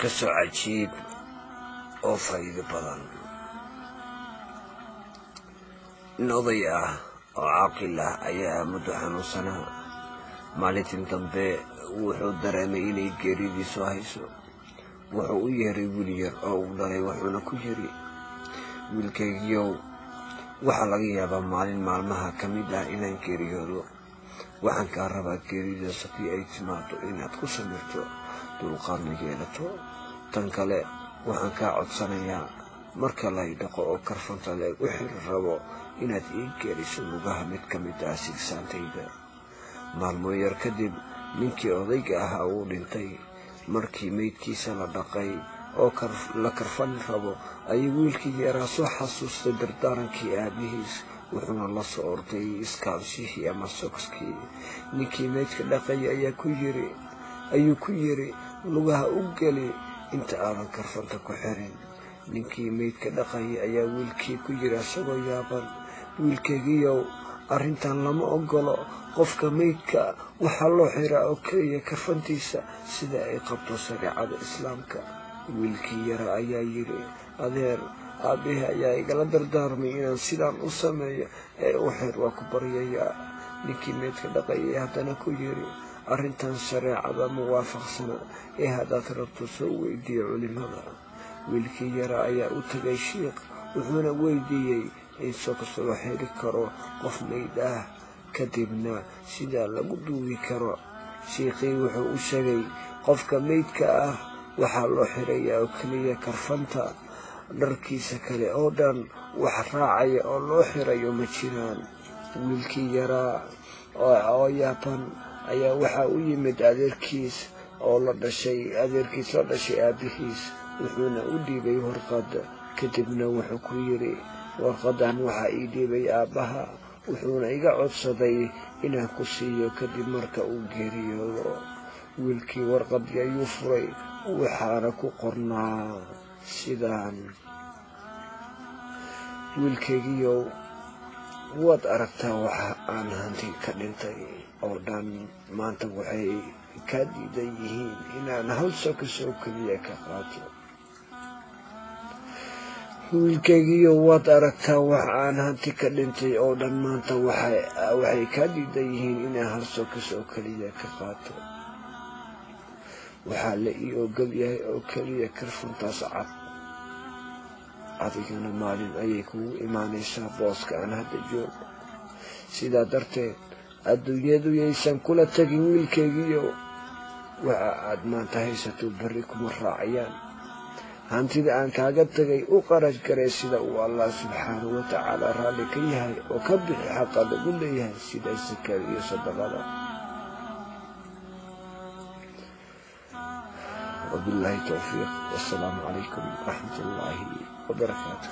kasoo cajiib oo faa'iido badan. nin oday ah oo caaqil ah ayaa muddo xanuunsanaa. maalintii dambe wuxuu dareemay inay geeridiisu hayso. wuxuu u yeeray wiil yar oo uu dhalay, wuxuuna ku yiri, wiilkaygiiow, waxaa laga yaabaa maalin maalmaha ka mid ah inaan geeriyoodo. waxaan kaa rabaa geeridaas haddii ay timaado inaad ku samirto, dulqaadna yeelato. tan kale waxaan kaa codsanayaa marka lay dhaqo oo karfanta leeg u xiri rabo inaad ii geeriso lugaha mid ka mid ah sigsaantayda. maalmo yar kadib ninkii odayga ahaa uu dhintay. markii meydkiisa la dhaqay oo la karfan rabo ayuu wiilkii yaraa soo xasuustay dardaarankii aabihiis, wuxuuna la soo orday iskaalshihii ama sokskii. ninkii meydka dhaqay ayuu ku yiri lugaha u geli inta aadan karfanta ku xirin. ninkii meydka dhaqay ayaa wiilkii ku yiri isagoo yaaban, wiilkaygiiow, arrintan lama ogolo. qofka meydka waxaa loo xiraa oo keliya karfantiisa sida ay qabto shareecada islaamka. wiilkii yara ayaa yiri, adeer, aabbihi ayaa igala dardaarmay inaan sidaan u sameeyo ee u xir, waa ku baryayaa. ninkii meydka dhaqayay haddana ku yiri, arrintan shareecada ma waafaqsana ee haddaad rabto soo weydiiye culimada. wiilkii yara ayaa u tegay shiikh, wuxuuna weydiiyey in soks loo xiri karo qof meyd ah, kadibna sidaa lagu duugi karo. shiikhii wuxuu u sheegay, qofka meydka ah waxaa loo xirayaa oo keliya karfanta, dharkiisa kale oo dhan wax raacaya oo loo xirayo ma jiraan. wiilkii yaraa oo yaaban ayaa waxaa u yimid adeerkiis la dhashay aabihiis, wuxuuna u dhiibay warqad. kadibna wuxuu ku yiri, warqadan waxaa ii dhiibay aabbaha, wuxuuna iga codsaday inaan ku siiyo kadib marka uu geeriyoodo. wiilkii warqadii ayuu furay, waxaana ku qornaa sidaan: wiilkaygiiow, waad aragtaa waxa aan hanti ka dhintay oo dhan maanta waxay kaa diidan yihiin inaan hal soks oo keliya ka qaato. wiilkaygiiow, waad aragtaa waxa aan hanti ka dhintay oo dhan maanta waxay kaa diidan yihiin inaan hal soks oo keliya ka qaato. waxaa la ii ogol yahay oo keliya karfantaas cad. adigana maalin ayay kugu imaanaysaa booska aan hadda joogo. sidaa darteed adduunyadu yaysan kula tegin wiilkaygiiow. waxa aad maanta haysato berri kuma raacayaan. hantida aan kaaga tegay u qarash garay sida uu allah subxaanahu watacaala raalli ka yahay oo ka bixi xaqa lagu leeyahay sida sakada iyo sadaqada. wabillahi tawfiiq, wassalaamu calaykum waraxmatullaahi wabarakaatuh.